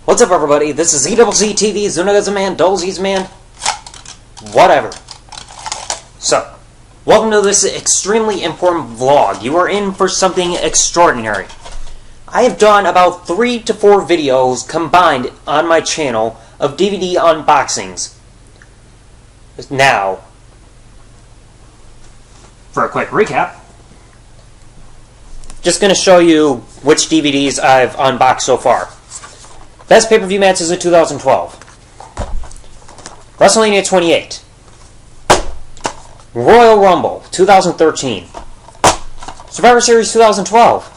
What's up, everybody? This is TheDoubleZTV, Zunaga's a man, Dolezy's a man, whatever. So, welcome to this extremely important vlog. You are in for something extraordinary. I have done about 3 to 4 videos combined on my channel of DVD unboxings. Now, for a quick recap, just going to show you which DVDs I've unboxed so far. Best pay-per-view matches of 2012. WrestleMania 28. Royal Rumble 2013. Survivor Series 2012.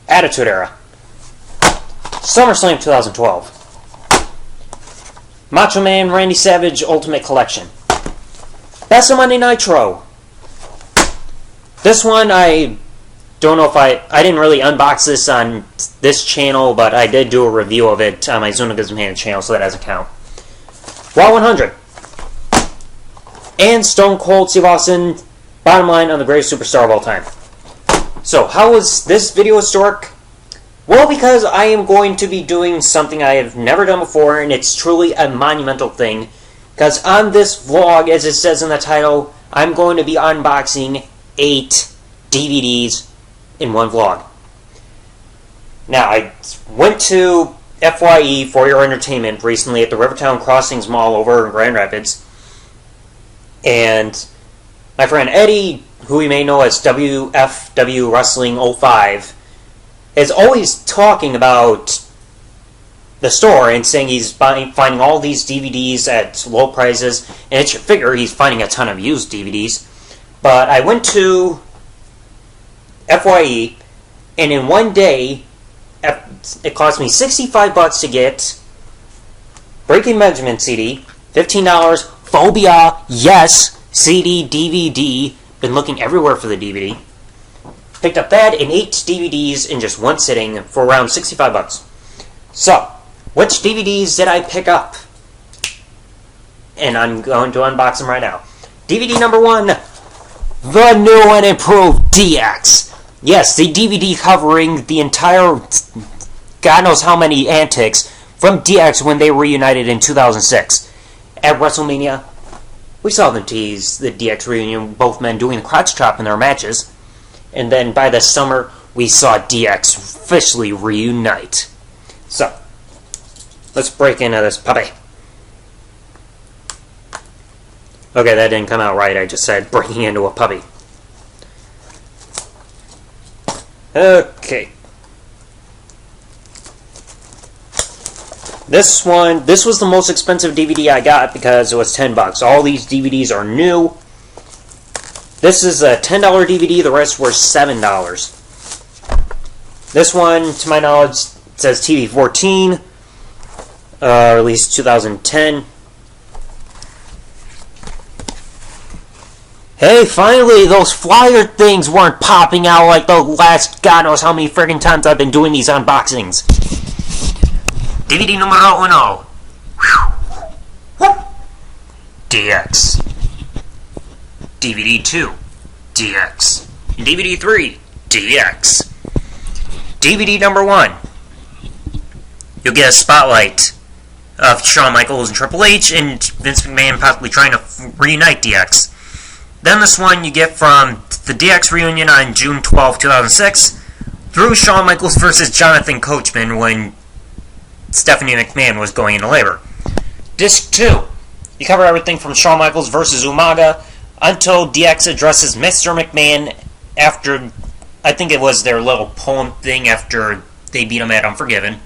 Attitude Era. SummerSlam 2012. Macho Man Randy Savage Ultimate Collection. Best of Monday Nitro. This one I don't know if I didn't really unbox this on this channel, but I did do a review of it on my Zunaga's Man channel, so that doesn't count. Raw 100. And Stone Cold Steve Austin, bottom line on the greatest superstar of all time. So, how was this video historic? Well, because I am going to be doing something I have never done before, and it's truly a monumental thing. Because on this vlog, as it says in the title, I'm going to be unboxing 8 DVDs in one vlog. Now, I went to FYE, For Your Entertainment, recently at the Rivertown Crossings Mall over in Grand Rapids. And my friend Eddie, who you may know as WFW Wrestling 05, is always talking about the store and saying he's finding all these DVDs at low prices, and it should figure he's finding a ton of used DVDs. But I went to FYE, and in one day, it cost me $65 to get Breaking Benjamin CD, $15, Phobia, yes, CD, DVD, been looking everywhere for the DVD. Picked up that and 8 DVDs in just one sitting for around $65. So, which DVDs did I pick up? And I'm going to unbox them right now. DVD number 1, the new and improved DX. Yes, the DVD covering the entire, God knows how many antics from DX when they reunited in 2006. At WrestleMania, we saw them tease the DX reunion, both men doing the crotch chop in their matches. And then by the summer, we saw DX officially reunite. So, let's break into this puppy. Okay, that didn't come out right. I just said breaking into a puppy. Okay. This was the most expensive DVD I got because it was $10. All these DVDs are new. This is a $10 DVD, the rest were $7. This one, to my knowledge, says TV 14, released 2010. Hey, finally, those flyer things weren't popping out like the last God knows how many friggin' times I've been doing these unboxings. DVD numero 1. DX. DVD 2. DX. DVD 3. DX. DVD number 1. You'll get a spotlight of Shawn Michaels and Triple H and Vince McMahon possibly trying to reunite DX. Then this one you get from the DX reunion on June 12, 2006, through Shawn Michaels versus Jonathan Coachman when Stephanie McMahon was going into labor. Disc 2, you cover everything from Shawn Michaels versus Umaga until DX addresses Mr. McMahon after, I think it was their little poem thing after they beat him at Unforgiven.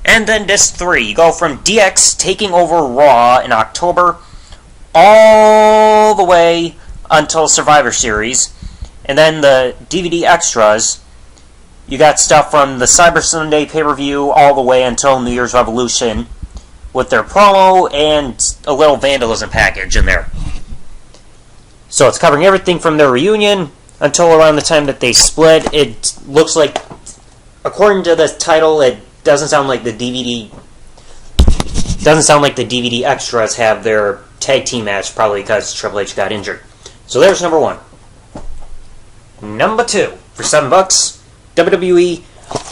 And then Disc 3, you go from DX taking over Raw in October all the way until Survivor Series. And then the DVD extras, you got stuff from the Cyber Sunday pay-per-view all the way until New Year's Revolution with their promo and a little vandalism package in there. So it's covering everything from their reunion until around the time that they split. It looks like, according to the title, it doesn't sound like the DVD extras have their tag team match, probably because Triple H got injured. So there's number 1. Number 2, for $7, WWE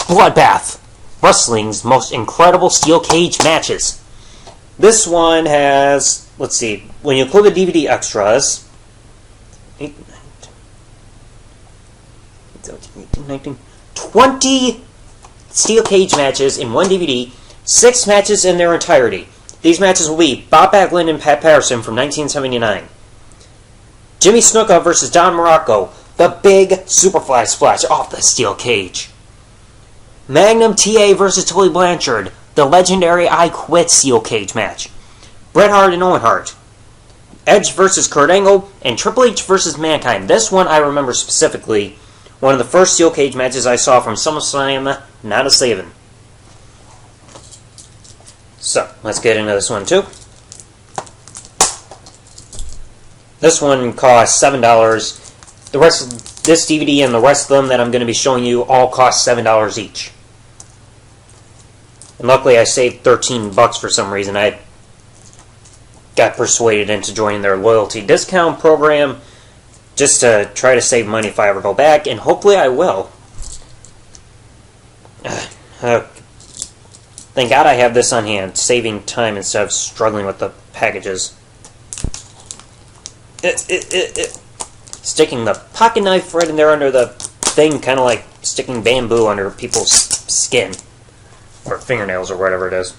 Bloodbath. wrestling's most incredible steel cage matches. This one has, let's see, when you include the DVD extras, 20 steel cage matches in one DVD, 6 matches in their entirety. These matches will be Bob Backlund and Pat Patterson from 1979. Jimmy Snuka versus Don Morocco, the big Superfly splash off the steel cage. Magnum TA versus Tully Blanchard, the legendary I Quit steel cage match. Bret Hart and Owen Hart. Edge versus Kurt Angle, and Triple H versus Mankind. This one I remember specifically. One of the first steel cage matches I saw from SummerSlam, not a saving. So, let's get into this one too. This one cost $7. The rest of this DVD and the rest of them that I'm going to be showing you all cost $7 each. And luckily I saved $13 for some reason. I got persuaded into joining their loyalty discount program just to try to save money if I ever go back, and hopefully I will. Thank God I have this on hand, saving time instead of struggling with the packages. Sticking the pocket knife right in there under the thing, kind of like sticking bamboo under people's skin. Or fingernails, or whatever it is.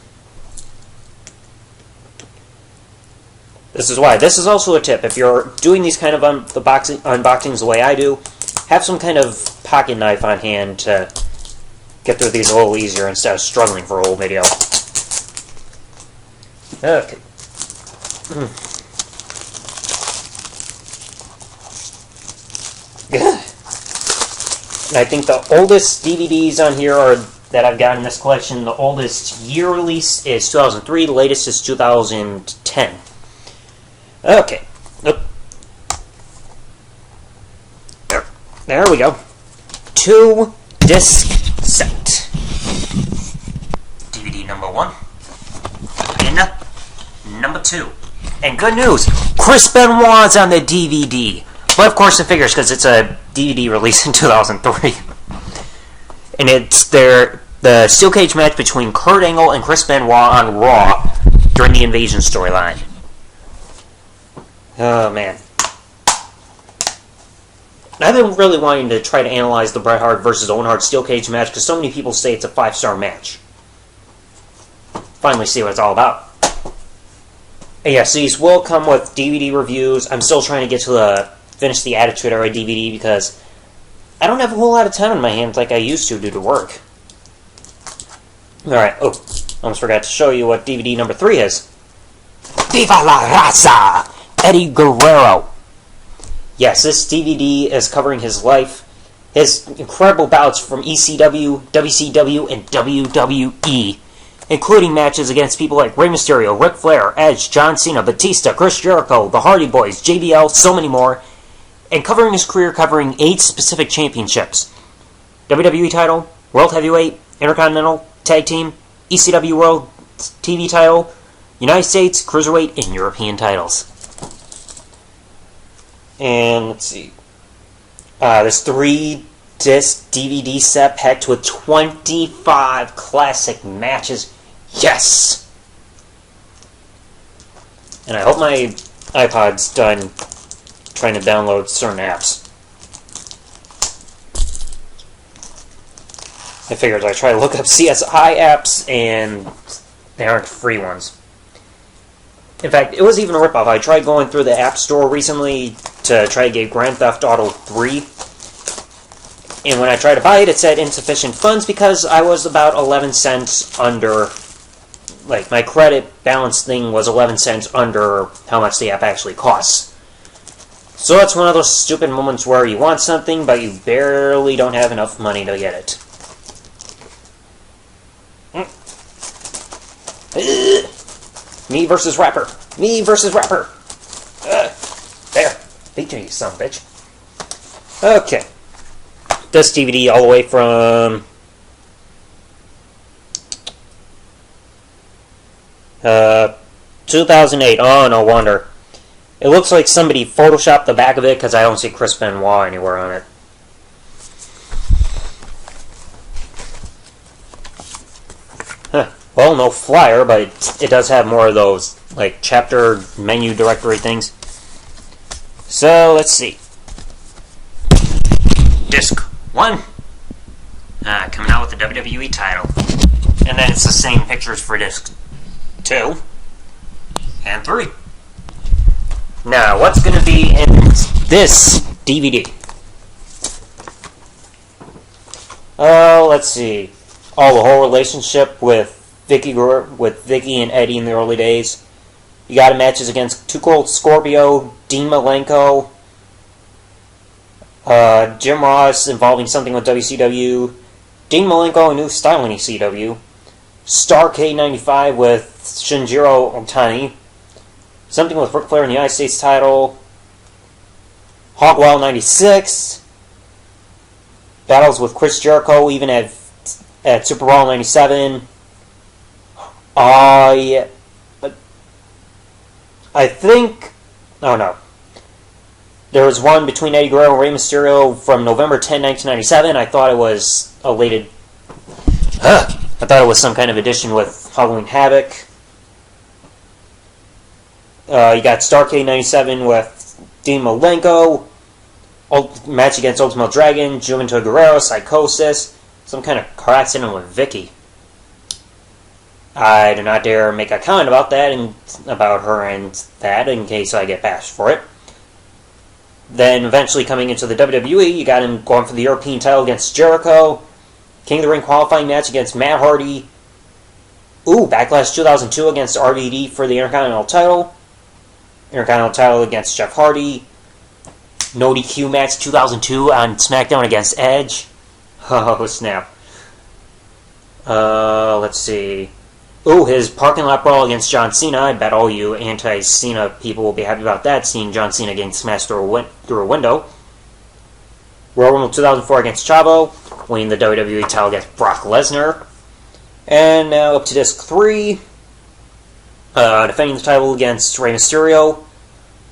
This is why. This is also a tip. If you're doing these kind of unboxings the way I do, have some kind of pocket knife on hand to get through these a little easier instead of struggling for a whole video. Okay. I think the oldest DVDs on here are that I've got in this collection. The oldest year release is 2003. The latest is 2010. Okay. There we go. 2-disc set. DVD number 1 and number 2. And good news, Chris Benoit's on the DVD. But of course it figures because it's a DVD release in 2003. And it's the steel cage match between Kurt Angle and Chris Benoit on Raw during the Invasion storyline. Oh man. I've been really wanting to try to analyze the Bret Hart versus Owen Hart steel cage match because so many people say it's a 5-star match. Finally see what it's all about. And yes, these will come with DVD reviews. I'm still trying to get to finish the Attitude Era DVD because I don't have a whole lot of time on my hands like I used to due to work. Alright, almost forgot to show you what DVD number 3 is. Viva la Raza! Eddie Guerrero. Yes, this DVD is covering his life, his incredible bouts from ECW, WCW, and WWE, including matches against people like Rey Mysterio, Ric Flair, Edge, John Cena, Batista, Chris Jericho, the Hardy Boys, JBL, so many more, and covering his career covering 8 specific championships. WWE title, World Heavyweight, Intercontinental, Tag Team, ECW World TV title, United States, Cruiserweight, and European titles. And let's see. This 3-disc DVD set packed with 25 classic matches. Yes! And I hope my iPod's done trying to download certain apps. I figured I'd try to look up CSI apps, and they aren't free ones. In fact, it was even a ripoff. I tried going through the App Store recently to try to get Grand Theft Auto 3. And when I tried to buy it, it said insufficient funds because I was about 11 cents under... Like, my credit balance thing was 11 cents under how much the app actually costs. So that's one of those stupid moments where you want something, but you barely don't have enough money to get it. Me versus rapper. Me versus rapper. There. Beat you, son of a bitch. Okay. This DVD all the way from... 2008. Oh, no wonder. It looks like somebody photoshopped the back of it because I don't see Chris Benoit anywhere on it. Well, no flyer, but it does have more of those, like, chapter menu directory things. So, let's see. Disc 1. Coming out with the WWE title. And then it's the same pictures for Disc 2. And 3. Now, what's going to be in this DVD? Let's see. The whole relationship with Vicky and Eddie in the early days. You got matches against Too Cold Scorpio, Dean Malenko, Jim Ross involving something with WCW, Dean Malenko, a new style in ECW, Starrcade 95 with Shinjiro Otani, something with Ric Flair in the United States title, Hog Wild 96, battles with Chris Jericho even at Super Bowl 97. I think... Oh, no. There was one between Eddie Guerrero and Rey Mysterio from November 10, 1997. I thought it was I thought it was some kind of edition with Halloween Havoc. You got Starrcade 97 with Dean Malenko. Match against Ultimate Dragon, Juventud Guerrero, Psychosis. Some kind of car accident with Vicky. I do not dare make a comment about that about her and that in case I get bashed for it. Then eventually coming into the WWE, you got him going for the European title against Jericho. King of the Ring qualifying match against Matt Hardy. Backlash 2002 against RVD for the Intercontinental title. Intercontinental title against Jeff Hardy. No DQ match 2002 on SmackDown against Edge. Oh, snap. Let's see. His parking lot brawl against John Cena. I bet all you anti-Cena people will be happy about that, seeing John Cena getting smashed through a window. Royal Rumble 2004 against Chavo, winning the WWE title against Brock Lesnar. And now up to Disc 3, defending the title against Rey Mysterio,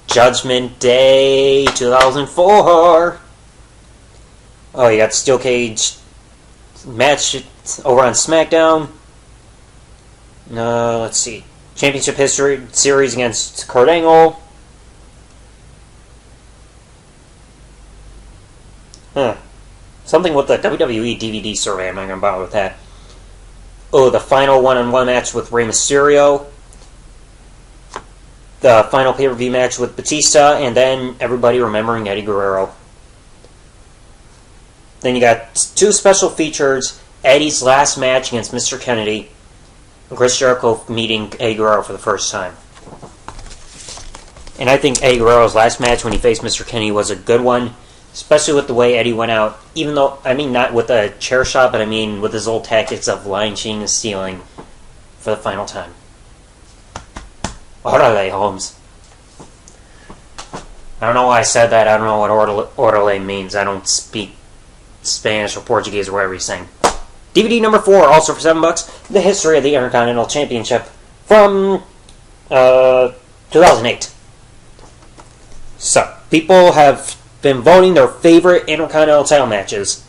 Judgment Day 2004. You got the Steel Cage match over on SmackDown. Let's see. Championship History Series against Kurt Angle. Something with the WWE DVD survey. I'm not going to bother with that. The final one-on-one match with Rey Mysterio. The final pay-per-view match with Batista. And then everybody remembering Eddie Guerrero. Then you got 2 special features. Eddie's last match against Mr. Kennedy. Chris Jericho meeting Eddie Guerrero for the first time. And I think Eddie Guerrero's last match when he faced Mr. Kennedy was a good one, especially with the way Eddie went out, even though, not with a chair shot, but with his old tactics of lying, cheating, and stealing for the final time. What are they, Holmes? I don't know why I said that. I don't know what orderly means. I don't speak Spanish or Portuguese or whatever he's saying. DVD number 4, also for $7, The History of the Intercontinental Championship from 2008. So, people have been voting their favorite Intercontinental title matches,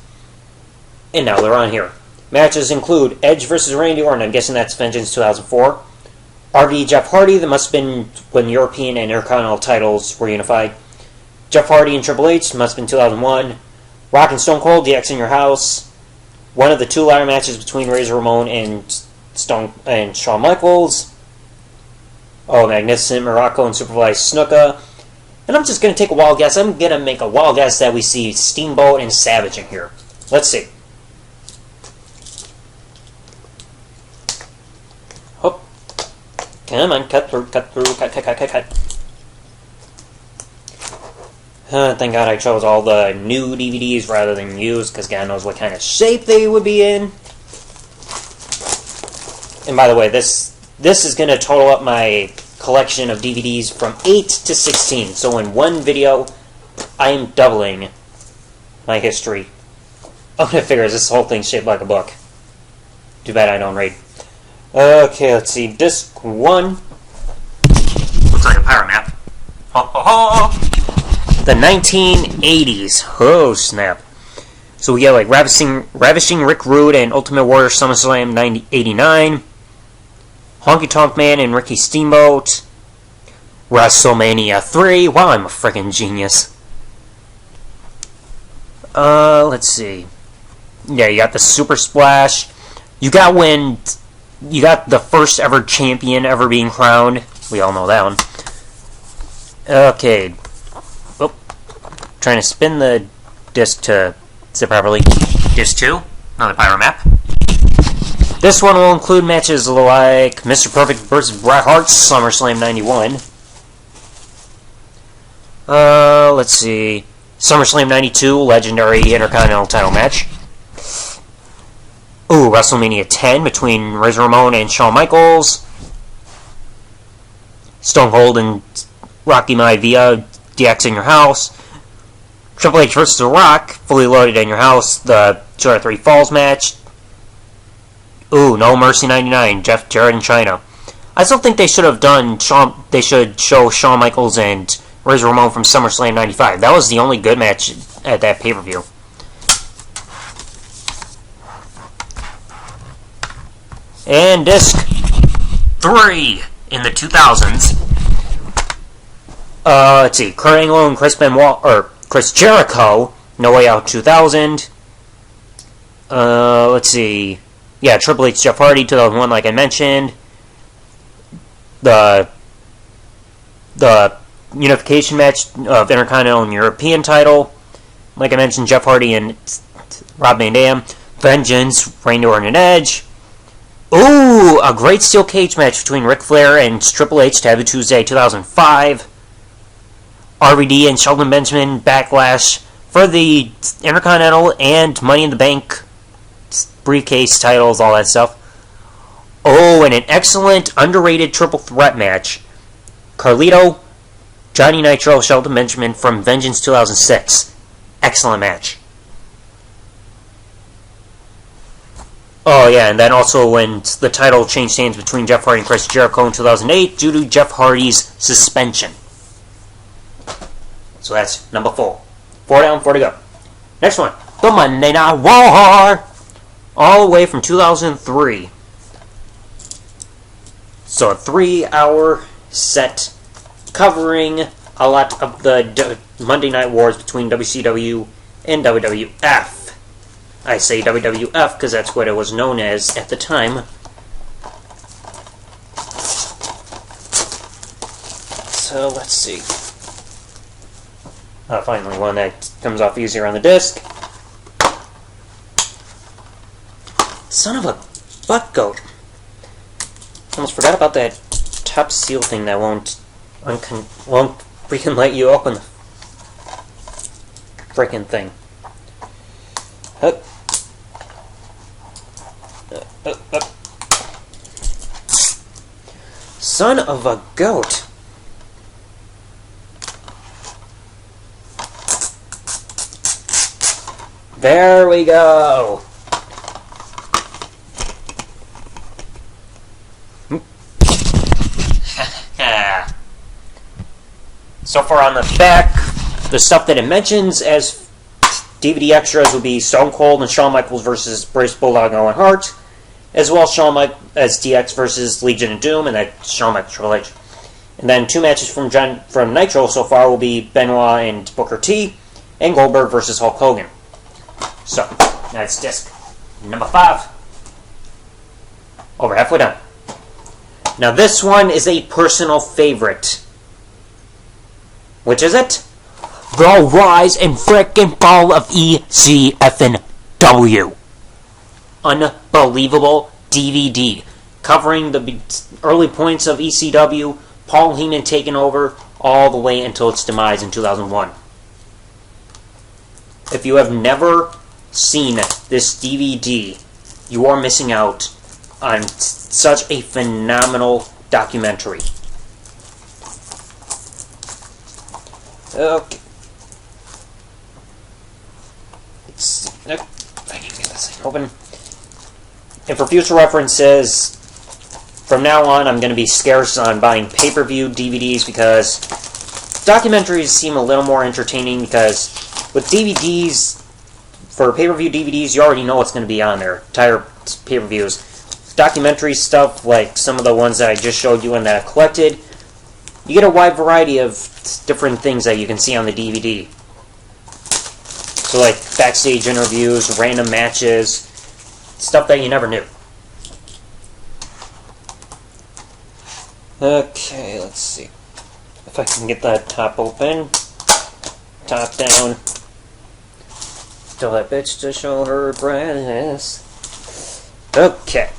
and now they're on here. Matches include Edge vs. Randy Orton, I'm guessing that's Vengeance 2004. RVD Jeff Hardy, that must have been when European and Intercontinental titles were unified. Jeff Hardy and Triple H, must have been 2001. Rock and Stone Cold, DX in Your House. One of the 2 ladder matches between Razor Ramon and Shawn Michaels. Magnificent Morocco and Superfly Snuka. And I'm just going to take a wild guess. I'm going to make a wild guess that we see Steamboat and Savage in here. Let's see. Oh. Come on, cut through. Thank God I chose all the new DVDs rather than used, because God knows what kind of shape they would be in. And by the way, this is going to total up my collection of DVDs from 8 to 16. So in one video, I am doubling my history. I'm going to figure this whole thing's shaped like a book. Too bad I don't read. Okay, let's see. Disc 1. Looks like a pirate map. Ho ho ho! The 1980s. Oh, snap. So we got like Ravishing Rick Rude and Ultimate Warrior SummerSlam 89. Honky Tonk Man and Ricky Steamboat. WrestleMania 3. Wow, I'm a freaking genius. Let's see. Yeah, you got the Super Splash. You got the first ever champion ever being crowned. We all know that one. Okay. Oh. Trying to spin the disc to sit properly. Disc 2. Another pyro map. This one will include matches like Mr. Perfect vs. Bret Hart, SummerSlam 91. Let's see. SummerSlam 92, Legendary Intercontinental title match. Ooh, WrestleMania 10 between Razor Ramon and Shawn Michaels. Stone Cold and Rocky Maivia, DX in your house. Triple H vs. The Rock, fully loaded in your house. The 2 out of 3 Falls match. Ooh, No Mercy 99, Jeff Jarrett and Chyna. I still think they should have done they should show Shawn Michaels and Razor Ramon from SummerSlam 95. That was the only good match at that pay-per-view. And disc 3 in the 2000s. Let's see, Kurt Angle and Chris Jericho, No Way Out 2000. Let's see. Yeah, Triple H, Jeff Hardy, 2001, like I mentioned. The unification match of Intercontinental and European title. Like I mentioned, Jeff Hardy and Rob Van Dam. Vengeance, Randy Orton and Edge. Ooh, a great steel cage match between Ric Flair and Triple H, Taboo Tuesday 2005. RVD and Shelton Benjamin Backlash for the Intercontinental and Money in the Bank briefcase titles, all that stuff. Oh, and an excellent underrated triple threat match. Carlito, Johnny Nitro, Shelton Benjamin from Vengeance 2006. Excellent match. Oh yeah, and then also when the title changed hands between Jeff Hardy and Chris Jericho in 2008 due to Jeff Hardy's suspension. So that's number 4. 4 down, 4 to go. Next one, the Monday Night War, all the way from 2003. So a 3-hour set covering a lot of the Monday Night Wars between WCW and WWF. I say WWF because that's what it was known as at the time. So let's see. Finally, one that comes off easier on the disc. Son of a butt goat. Almost forgot about that top seal thing that won't freaking let you open the freaking thing. Hup. Son of a goat. There we go. So far on the back, the stuff that it mentions as DVD extras would be Stone Cold and Shawn Michaels versus British Bulldog Owen Hart, as well as DX versus Legion of Doom, and that Shawn Michaels Triple H. And then 2 matches from Nitro so far will be Benoit and Booker T, and Goldberg versus Hulk Hogan. So, that's disc number 5. Over halfway done. Now this one is a personal favorite. Which is it? The Rise and Frickin' Fall of ECFNW. Unbelievable DVD. Covering the early points of ECW, Paul Heyman taking over all the way until its demise in 2001. If you have never seen this DVD, you are missing out on such a phenomenal documentary. Okay. Let's see. Nope. I can get this thing open. And for future references, from now on I'm going to be scarce on buying pay-per-view DVDs because documentaries seem a little more entertaining because with DVDs, for pay-per-view DVDs, you already know what's going to be on there. Entire pay-per-views. documentary stuff, like some of the ones that I just showed you and that I collected, you get a wide variety of different things that you can see on the DVD. So like backstage interviews, random matches, stuff that you never knew. Okay, let's see if I can get that top open. Top down. Tell that bitch to show her breasts. Okay.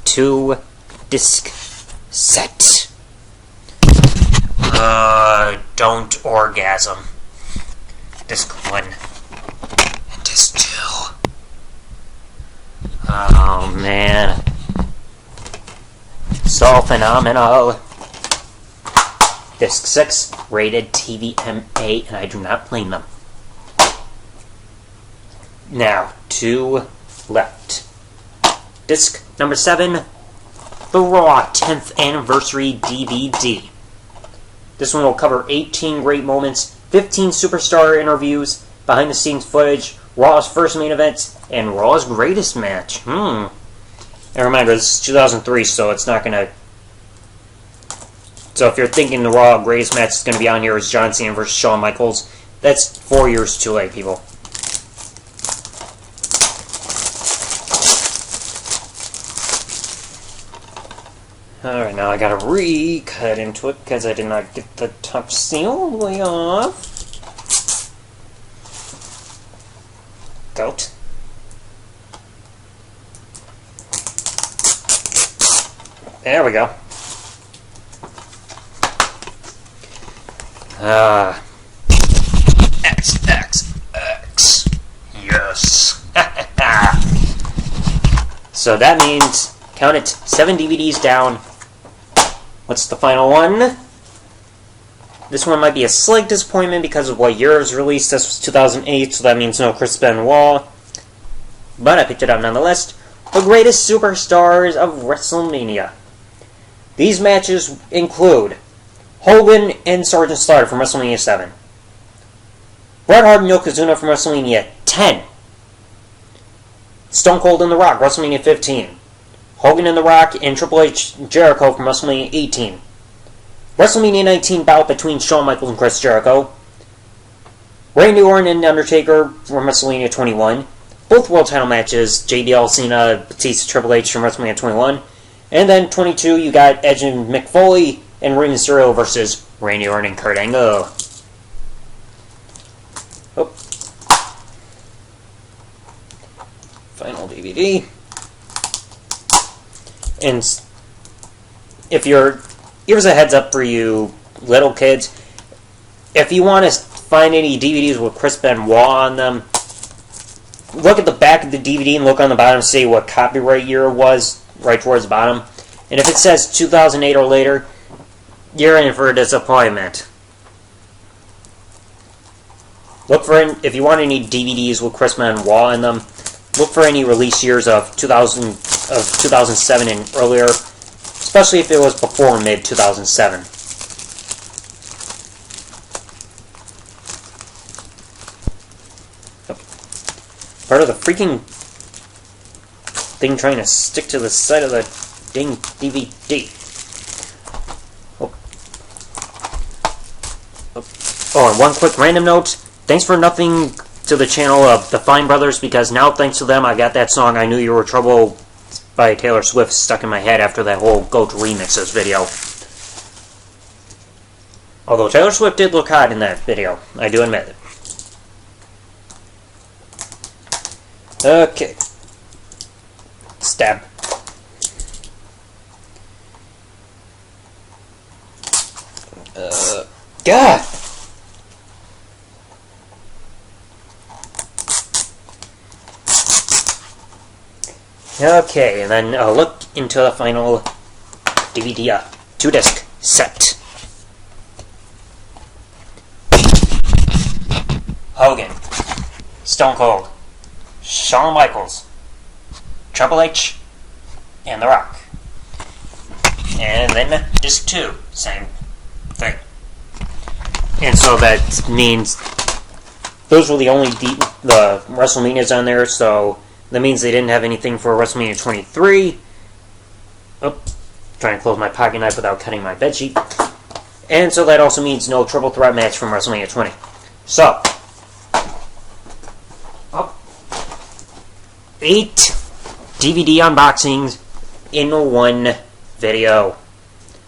2-disc set. Don't orgasm. Disc 1 and disc 2. Oh man. So phenomenal. Disc 6, rated TVMA, and I do not blame them. Now, 2 left. Disc number 7, the Raw 10th Anniversary DVD. This one will cover 18 great moments, 15 superstar interviews, behind-the-scenes footage, Raw's first main event, and Raw's greatest match. And remember, this is 2003, so it's not gonna... So if you're thinking the Raw greatest match is gonna be on here is John Cena versus Shawn Michaels, that's 4 years too late, people. Alright, now I gotta re-cut into it because I did not get the top seal all the way off. Goat. There we go. X. Yes. So that means, count it, 7 DVDs down. What's the final one? This one might be a slight disappointment because of what year it was released. This was 2008, so that means no Chris Benoit. But I picked it up nonetheless. The Greatest Superstars of WrestleMania. These matches include Hogan and Sergeant Slaughter from WrestleMania 7. Bret Hart and Yokozuna from WrestleMania 10. Stone Cold and The Rock, WrestleMania 15. Hogan and The Rock and Triple H Jericho from WrestleMania 18. WrestleMania 19 bout between Shawn Michaels and Chris Jericho. Randy Orton and Undertaker from WrestleMania 21. Both world title matches, JBL, Cena, Batista, Triple H from WrestleMania 21. And then 22, you got Edge and Mick Foley and Rey Mysterio versus Randy Orton and Kurt Angle. Oh. Final DVD. And if you're... Here's a heads up for you little kids. If you want to find any DVDs with Chris Benoit on them, look at the back of the DVD and look on the bottom and see what copyright year it was, right towards the bottom. And if it says 2008 or later, you're in for a disappointment. Look for, if you want any DVDs with Chris Benoit in them, look for any release years of 2007 and earlier, especially if it was before mid-2007. Part of the freaking thing trying to stick to the side of the dang DVD. Oh, and one quick random note. Thanks for nothing to the channel of the Fine Brothers, because now thanks to them I got that song I Knew You Were Trouble by Taylor Swift stuck in my head after that whole Goat Remixes video. Although Taylor Swift did look hot in that video, I do admit it. Okay. Stab. God! Okay, and then a look into the final DVD 2-disc set. Hogan, Stone Cold, Shawn Michaels, Triple H, and The Rock. And then disc 2, same thing. And so that means those were the only the WrestleManias on there, so That means they didn't have anything for WrestleMania 23. Oh, trying to close my pocket knife without cutting my bedsheet. And so that also means no triple threat match from WrestleMania 20. So, 8 DVD unboxings in one video.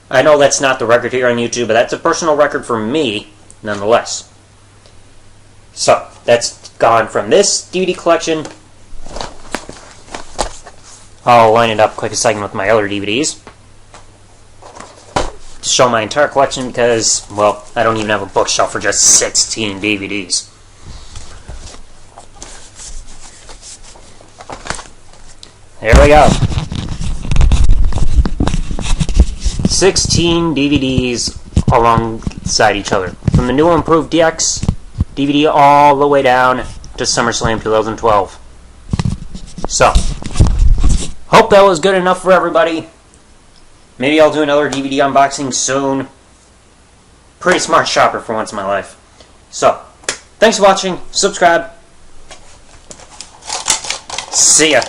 I know that's not the record here on YouTube, but that's a personal record for me, nonetheless. So, that's gone from this DVD collection. I'll line it up quick a second with my other DVDs to show my entire collection because, well, I don't even have a bookshelf for just 16 DVDs. There we go. 16 DVDs alongside each other. From the new improved DX DVD all the way down to SummerSlam 2012. So, hope that was good enough for everybody. Maybe I'll do another DVD unboxing soon. Pretty smart shopper for once in my life. So, thanks for watching. Subscribe. See ya.